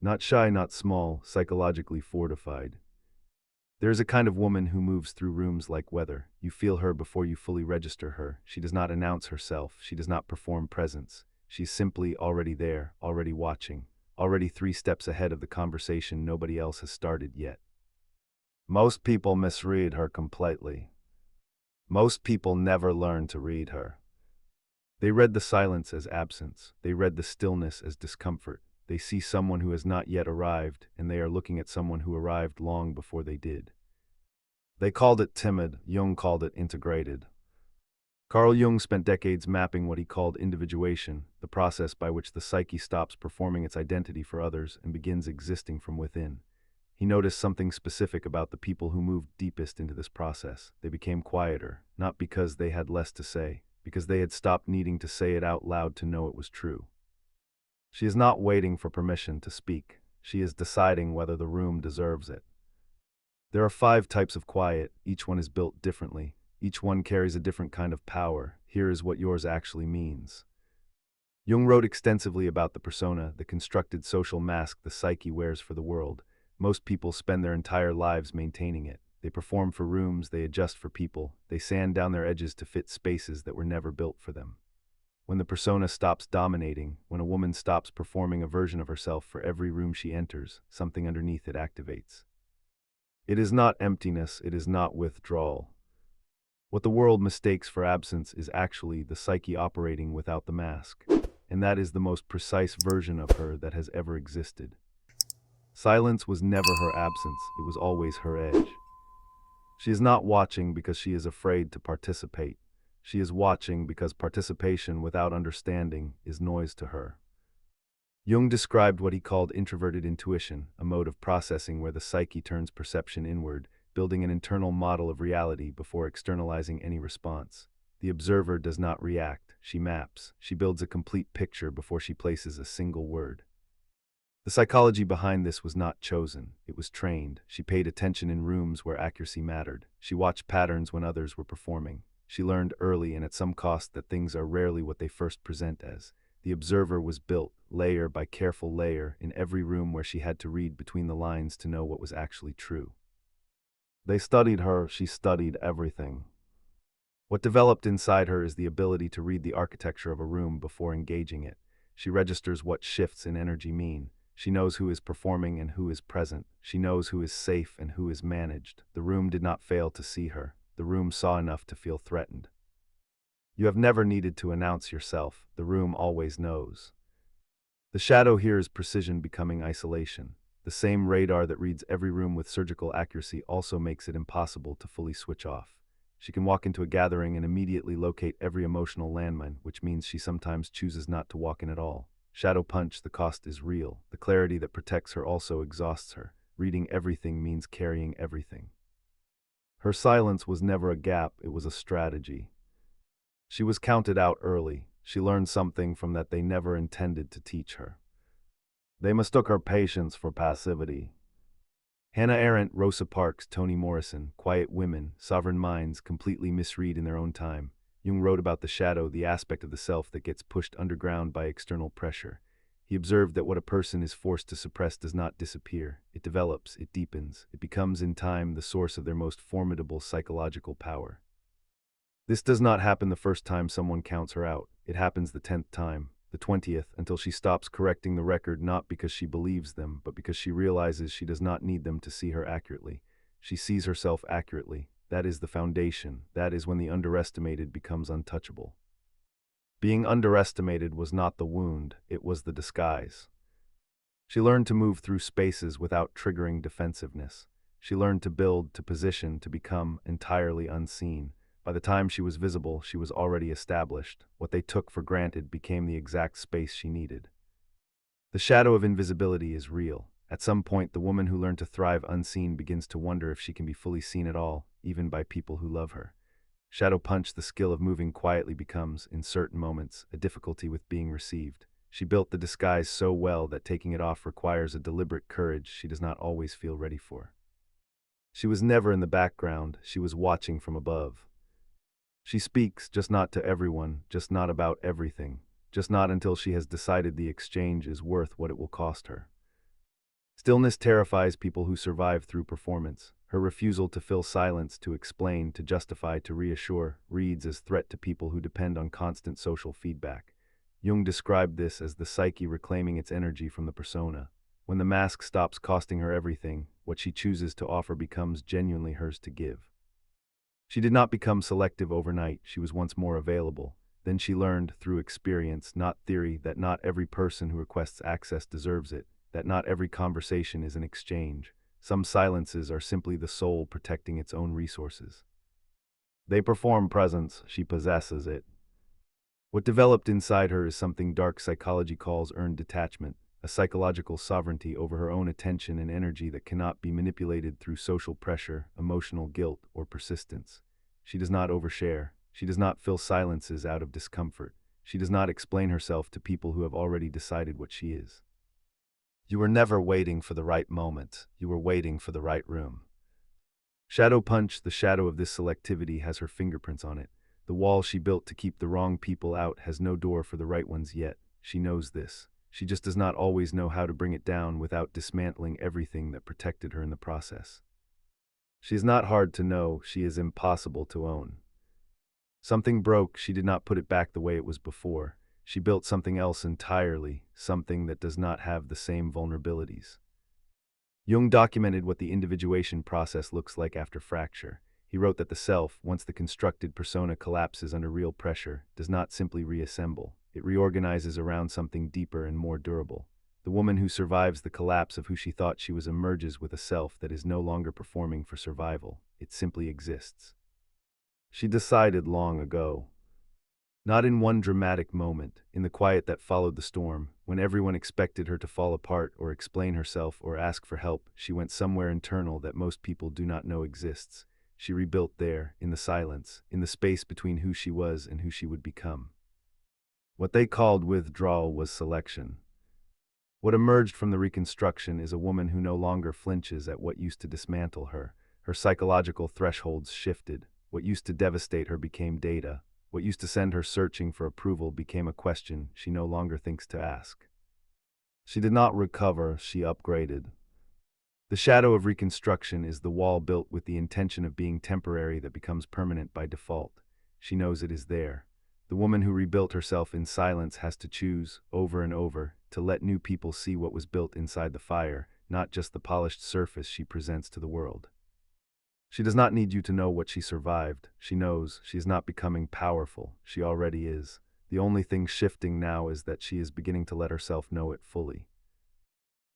Not shy, not small, psychologically fortified. There is a kind of woman who moves through rooms like weather. You feel her before you fully register her. She does not announce herself. She does not perform presence. She's simply already there, already watching, already 3 steps ahead of the conversation nobody else has started yet. Most people misread her completely. Most people never learn to read her. They read the silence as absence. They read the stillness as discomfort. They see someone who has not yet arrived, and they are looking at someone who arrived long before they did. They called it timid. Jung called it integrated. Carl Jung spent decades mapping what he called individuation, the process by which the psyche stops performing its identity for others and begins existing from within. He noticed something specific about the people who moved deepest into this process. They became quieter, not because they had less to say, because they had stopped needing to say it out loud to know it was true. She is not waiting for permission to speak. She is deciding whether the room deserves it. There are 5 types of quiet. Each one is built differently. Each one carries a different kind of power. Here is what yours actually means. Jung wrote extensively about the persona, the constructed social mask the psyche wears for the world. Most people spend their entire lives maintaining it. They perform for rooms, they adjust for people, they sand down their edges to fit spaces that were never built for them. When the persona stops dominating, when a woman stops performing a version of herself for every room she enters, something underneath it activates. It is not emptiness, it is not withdrawal. What the world mistakes for absence is actually the psyche operating without the mask, and that is the most precise version of her that has ever existed. Silence was never her absence, it was always her edge. She is not watching because she is afraid to participate. She is watching because participation without understanding is noise to her. Jung described what he called introverted intuition, a mode of processing where the psyche turns perception inward, building an internal model of reality before externalizing any response. The observer does not react, she maps, she builds a complete picture before she places a single word. The psychology behind this was not chosen, it was trained. She paid attention in rooms where accuracy mattered. She watched patterns when others were performing. She learned early and at some cost that things are rarely what they first present as. The observer was built, layer by careful layer, in every room where she had to read between the lines to know what was actually true. They studied her, she studied everything. What developed inside her is the ability to read the architecture of a room before engaging it. She registers what shifts in energy mean. She knows who is performing and who is present. She knows who is safe and who is managed. The room did not fail to see her. The room saw enough to feel threatened. You have never needed to announce yourself. The room always knows. The shadow here is precision becoming isolation. The same radar that reads every room with surgical accuracy also makes it impossible to fully switch off. She can walk into a gathering and immediately locate every emotional landmine, which means she sometimes chooses not to walk in at all. Shadow punch, the cost is real. The clarity that protects her also exhausts her. Reading everything means carrying everything. Her silence was never a gap, it was a strategy. She was counted out early. She learned something from that they never intended to teach her. They mistook her patience for passivity. Hannah Arendt, Rosa Parks, Toni Morrison, quiet women, sovereign minds, completely misread in their own time. Jung wrote about the shadow, the aspect of the self that gets pushed underground by external pressure. He observed that what a person is forced to suppress does not disappear. It develops, it deepens, it becomes in time the source of their most formidable psychological power. This does not happen the first time someone counts her out. It happens the 10th time, the 20th, until she stops correcting the record not because she believes them, but because she realizes she does not need them to see her accurately. She sees herself accurately. That is the foundation. That is when the underestimated becomes untouchable. Being underestimated was not the wound, it was the disguise. She learned to move through spaces without triggering defensiveness. She learned to build, to position, to become entirely unseen. By the time she was visible, she was already established. What they took for granted became the exact space she needed. The shadow of invisibility is real. At some point, the woman who learned to thrive unseen begins to wonder if she can be fully seen at all, even by people who love her. Shadow punch, the skill of moving quietly, becomes, in certain moments, a difficulty with being received. She built the disguise so well that taking it off requires a deliberate courage she does not always feel ready for. She was never in the background, she was watching from above. She speaks, just not to everyone, just not about everything, just not until she has decided the exchange is worth what it will cost her. Stillness terrifies people who survive through performance. Her refusal to fill silence, to explain, to justify, to reassure, reads as threat to people who depend on constant social feedback. Jung described this as the psyche reclaiming its energy from the persona. When the mask stops costing her everything, what she chooses to offer becomes genuinely hers to give. She did not become selective overnight, she was once more available. Then she learned, through experience, not theory, that not every person who requests access deserves it, that not every conversation is an exchange. Some silences are simply the soul protecting its own resources. They perform presence, she possesses it. What developed inside her is something dark psychology calls earned detachment, a psychological sovereignty over her own attention and energy that cannot be manipulated through social pressure, emotional guilt, or persistence. She does not overshare. She does not fill silences out of discomfort. She does not explain herself to people who have already decided what she is. You were never waiting for the right moment. You were waiting for the right room. Shadow Punch, the shadow of this selectivity, has her fingerprints on it. The wall she built to keep the wrong people out has no door for the right ones yet. She knows this. She just does not always know how to bring it down without dismantling everything that protected her in the process. She is not hard to know, she is impossible to own. Something broke, she did not put it back the way it was before. She built something else entirely, something that does not have the same vulnerabilities. Jung documented what the individuation process looks like after fracture. He wrote that the self, once the constructed persona collapses under real pressure, does not simply reassemble. It reorganizes around something deeper and more durable. The woman who survives the collapse of who she thought she was emerges with a self that is no longer performing for survival. It simply exists. She decided long ago. Not in one dramatic moment, in the quiet that followed the storm, when everyone expected her to fall apart or explain herself or ask for help, she went somewhere internal that most people do not know exists. She rebuilt there, in the silence, in the space between who she was and who she would become. What they called withdrawal was selection. What emerged from the reconstruction is a woman who no longer flinches at what used to dismantle her. Her psychological thresholds shifted. What used to devastate her became data. What used to send her searching for approval became a question she no longer thinks to ask. She did not recover, she upgraded. The shadow of reconstruction is the wall built with the intention of being temporary that becomes permanent by default. She knows it is there. The woman who rebuilt herself in silence has to choose, over and over, to let new people see what was built inside the fire, not just the polished surface she presents to the world. She does not need you to know what she survived. She knows she is not becoming powerful. She already is. The only thing shifting now is that she is beginning to let herself know it fully.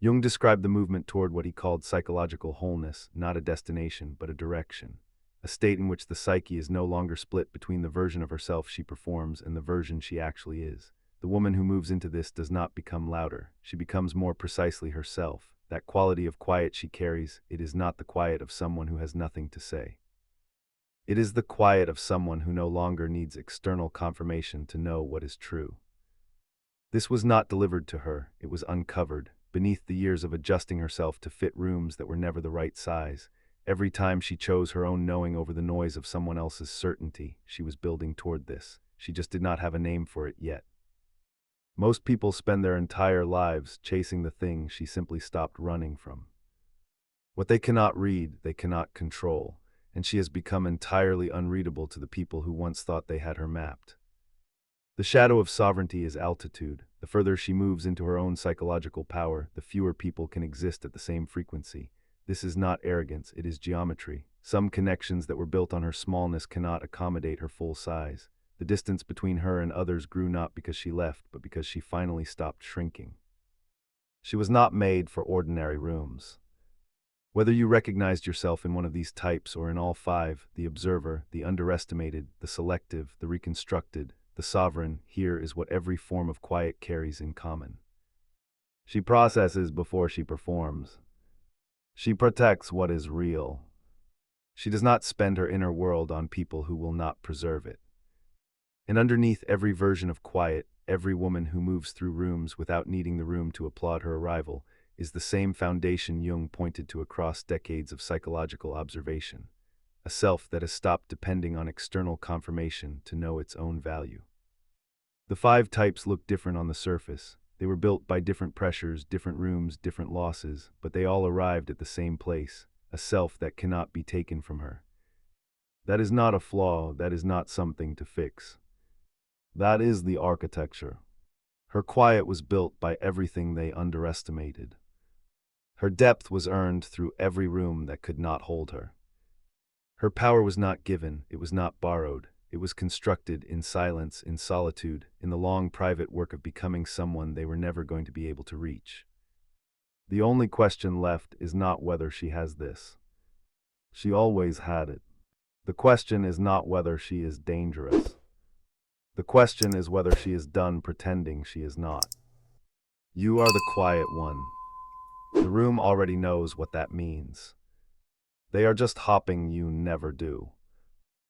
Jung described the movement toward what he called psychological wholeness, not a destination, but a direction. A state in which the psyche is no longer split between the version of herself she performs and the version she actually is. The woman who moves into this does not become louder. She becomes more precisely herself. That quality of quiet she carries, it is not the quiet of someone who has nothing to say. It is the quiet of someone who no longer needs external confirmation to know what is true. This was not delivered to her, it was uncovered, beneath the years of adjusting herself to fit rooms that were never the right size. Every time she chose her own knowing over the noise of someone else's certainty, she was building toward this. She just did not have a name for it yet. Most people spend their entire lives chasing the thing she simply stopped running from. What they cannot read, they cannot control, and she has become entirely unreadable to the people who once thought they had her mapped. The shadow of sovereignty is altitude. The further she moves into her own psychological power, the fewer people can exist at the same frequency. This is not arrogance, it is geometry. Some connections that were built on her smallness cannot accommodate her full size. The distance between her and others grew not because she left, but because she finally stopped shrinking. She was not made for ordinary rooms. Whether you recognized yourself in one of these types or in all five, the observer, the underestimated, the selective, the reconstructed, the sovereign, here is what every form of quiet carries in common. She processes before she performs. She protects what is real. She does not spend her inner world on people who will not preserve it. And underneath every version of quiet, every woman who moves through rooms without needing the room to applaud her arrival, is the same foundation Jung pointed to across decades of psychological observation. A self that has stopped depending on external confirmation to know its own value. The five types look different on the surface. They were built by different pressures, different rooms, different losses, but they all arrived at the same place, a self that cannot be taken from her. That is not a flaw, that is not something to fix. That is the architecture. Her quiet was built by everything they underestimated. Her depth was earned through every room that could not hold her. Her power was not given, it was not borrowed. It was constructed in silence, in solitude, in the long private work of becoming someone they were never going to be able to reach. The only question left is not whether she has this. She always had it. The question is not whether she is dangerous. The question is whether she is done pretending she is not. You are the quiet one. The room already knows what that means. They are just hopping you never do.